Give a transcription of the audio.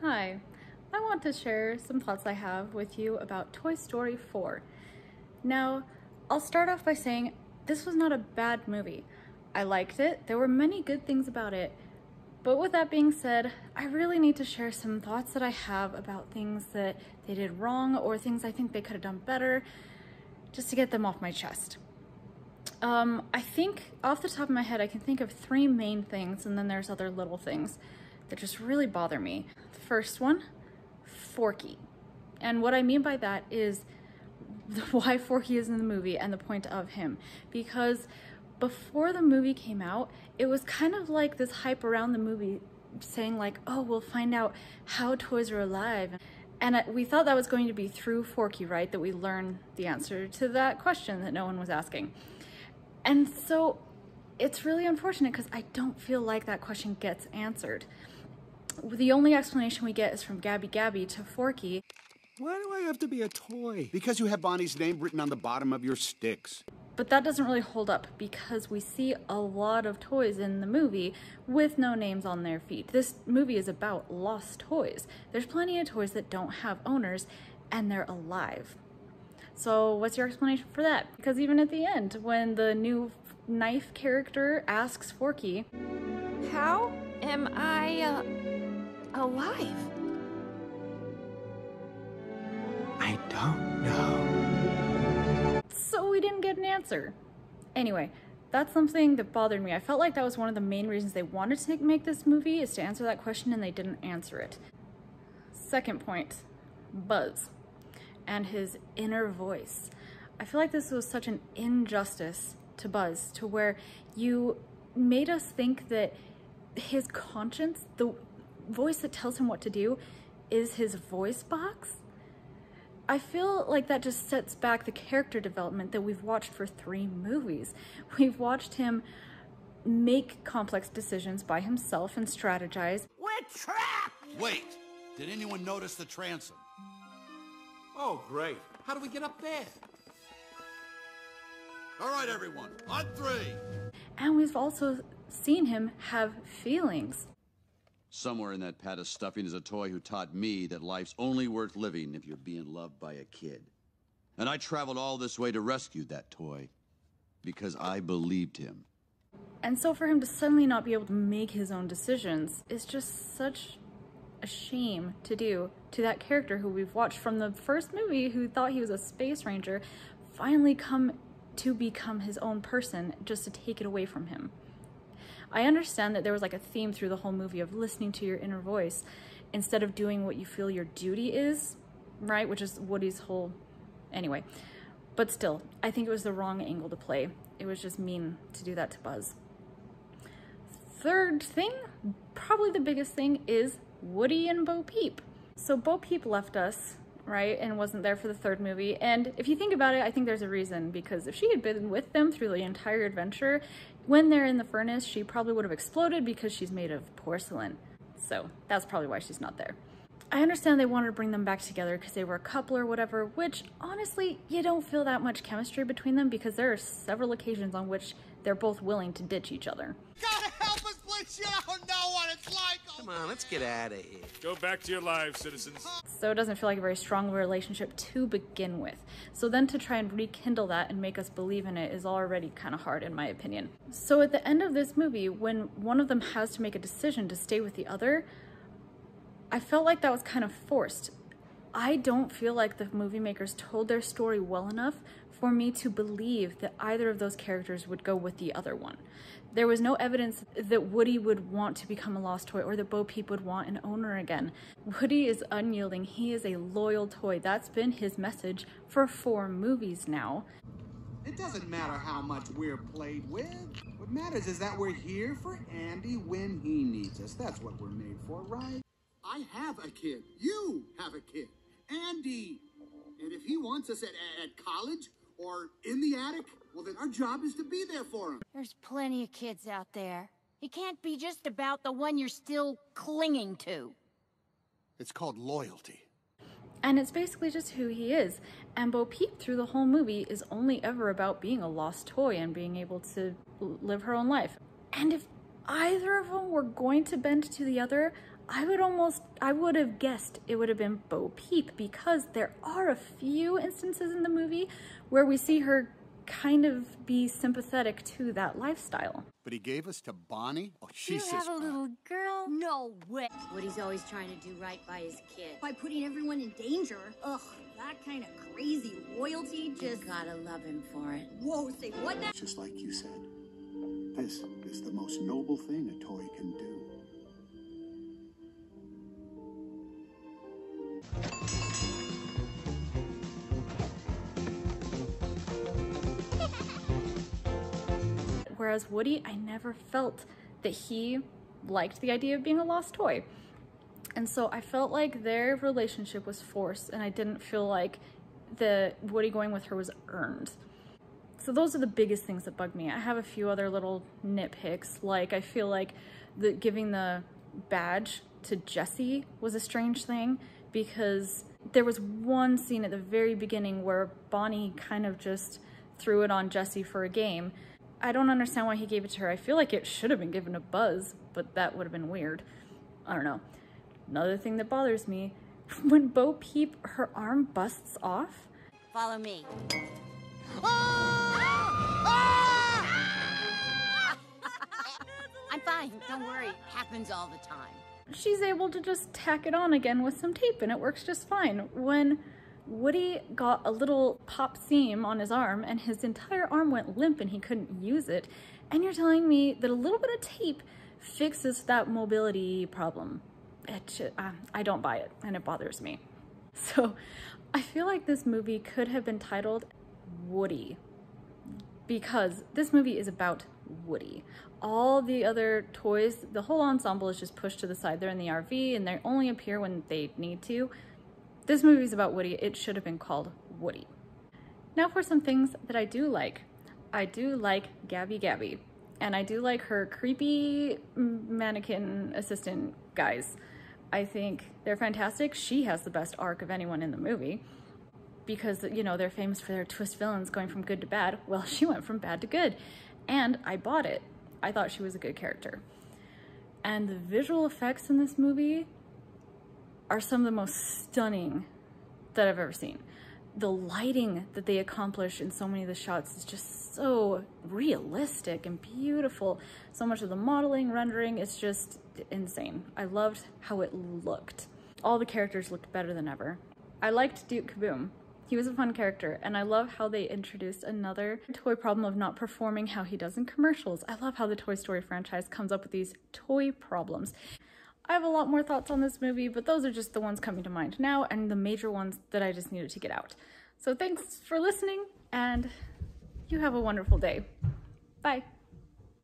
Hi, I want to share some thoughts I have with you about Toy Story 4. Now, I'll start off by saying this was not a bad movie. I liked it, there were many good things about it, but with that being said, I really need to share some thoughts that I have about things that they did wrong or things I think they could have done better, just to get them off my chest. I think off the top of my head, I can think of three main things, and then there's other little things that just really bother me. The first one, Forky. And what I mean by that is why Forky is in the movie and the point of him. Because before the movie came out, it was kind of like this hype around the movie saying like, oh, we'll find out how toys are alive. And we thought that was going to be through Forky, right? That we learn the answer to that question that no one was asking. And so it's really unfortunate because I don't feel like that question gets answered. The only explanation we get is from Gabby Gabby to Forky. Why do I have to be a toy? Because you have Bonnie's name written on the bottom of your sticks. But that doesn't really hold up because we see a lot of toys in the movie with no names on their feet. This movie is about lost toys. There's plenty of toys that don't have owners and they're alive. So what's your explanation for that? Because even at the end, when the new knife character asks Forky, how am I alive? I don't know. So we didn't get an answer. Anyway, that's something that bothered me. I felt like that was one of the main reasons they wanted to make this movie, is to answer that question, and they didn't answer it. Second point, Buzz and his inner voice. I feel like this was such an injustice to Buzz, to where you made us think that his conscience, the voice that tells him what to do, is his voice box. I feel like that just sets back the character development that we've watched for 3 movies. We've watched him make complex decisions by himself and strategize. We're trapped! Wait, did anyone notice the transom? Oh, great. How do we get up there? All right, everyone, on 3. And we've also seen him have feelings. Somewhere in that pat of stuffing is a toy who taught me that life's only worth living if you're being loved by a kid. And I traveled all this way to rescue that toy because I believed him. And so for him to suddenly not be able to make his own decisions is just such a shame to do to that character who we've watched from the first movie, who thought he was a space ranger, finally come to become his own person just to take it away from him. I understand that there was like a theme through the whole movie of listening to your inner voice instead of doing what you feel your duty is, right? Which is Woody's whole, anyway. But still, I think it was the wrong angle to play. It was just mean to do that to Buzz. Third thing, probably the biggest thing, is Woody and Bo Peep. So Bo Peep left us, right, and wasn't there for the 3rd movie. And if you think about it, I think there's a reason, because if she had been with them through the entire adventure, when they're in the furnace, she probably would have exploded because she's made of porcelain. So that's probably why she's not there. I understand they wanted to bring them back together because they were a couple or whatever, which honestly, you don't feel that much chemistry between them because there are several occasions on which they're both willing to ditch each other. Gotta help us, Blitz! You don't know what it's like! Come on, let's get out of here. Go back to your lives, citizens. So it doesn't feel like a very strong relationship to begin with. So then to try and rekindle that and make us believe in it is already kind of hard in my opinion. So at the end of this movie, when one of them has to make a decision to stay with the other, I felt like that was kind of forced. I don't feel like the movie makers told their story well enough for me to believe that either of those characters would go with the other one. There was no evidence that Woody would want to become a lost toy or that Bo Peep would want an owner again. Woody is unyielding. He is a loyal toy. That's been his message for 4 movies now. It doesn't matter how much we're played with. What matters is that we're here for Andy when he needs us. That's what we're made for, right? I have a kid. You have a kid. Andy. And if he wants us at college or in the attic, well, then our job is to be there for him. There's plenty of kids out there. It can't be just about the one you're still clinging to. It's called loyalty. And it's basically just who he is. And Bo Peep through the whole movie is only ever about being a lost toy and being able to live her own life. And if either of them were going to bend to the other, I would have guessed it would have been Bo Peep, because there are a few instances in the movie where we see her kind of be sympathetic to that lifestyle. But he gave us to Bonnie? Oh, Jesus. You have a little girl? No way. Woody's always trying to do right by his kid. By putting everyone in danger. Ugh, that kind of crazy loyalty just... You gotta love him for it. Whoa, say what now? Just like you said, this is the most noble thing a toy can do. Whereas Woody, I never felt that he liked the idea of being a lost toy. And so I felt like their relationship was forced, and I didn't feel like the Woody going with her was earned. So those are the biggest things that bug me. I have a few other little nitpicks, like I feel like giving the badge to Jessie was a strange thing, because there was one scene at the very beginning where Bonnie kind of just threw it on Jessie for a game. I don't understand why he gave it to her. I feel like it should have been given to Buzz, but that would have been weird. I don't know. Another thing that bothers me, when Bo Peep, her arm busts off. Follow me. I'm fine, don't worry. It happens all the time. She's able to just tack it on again with some tape and it works just fine. When Woody got a little pop seam on his arm and his entire arm went limp and he couldn't use it, and you're telling me that a little bit of tape fixes that mobility problem. I don't buy it, and it bothers me. So I feel like this movie could have been titled Woody, because this movie is about Woody. All the other toys, the whole ensemble is just pushed to the side. They're in the RV and they only appear when they need to. This movie is about Woody. It should have been called Woody. Now for some things that I do like. I do like Gabby Gabby, and I do like her creepy mannequin assistant guys. I think they're fantastic. She has the best arc of anyone in the movie, because, you know, they're famous for their twist villains going from good to bad. Well, she went from bad to good, and I bought it. I thought she was a good character. And the visual effects in this movie are some of the most stunning that I've ever seen. The lighting that they accomplish in so many of the shots is just so realistic and beautiful. So much of the modeling, rendering, is just insane. I loved how it looked. All the characters looked better than ever. I liked Duke Kaboom. He was a fun character, and I love how they introduced another toy problem of not performing how he does in commercials. I love how the Toy Story franchise comes up with these toy problems. I have a lot more thoughts on this movie, but those are just the ones coming to mind now, and the major ones that I just needed to get out. So thanks for listening, and you have a wonderful day. Bye.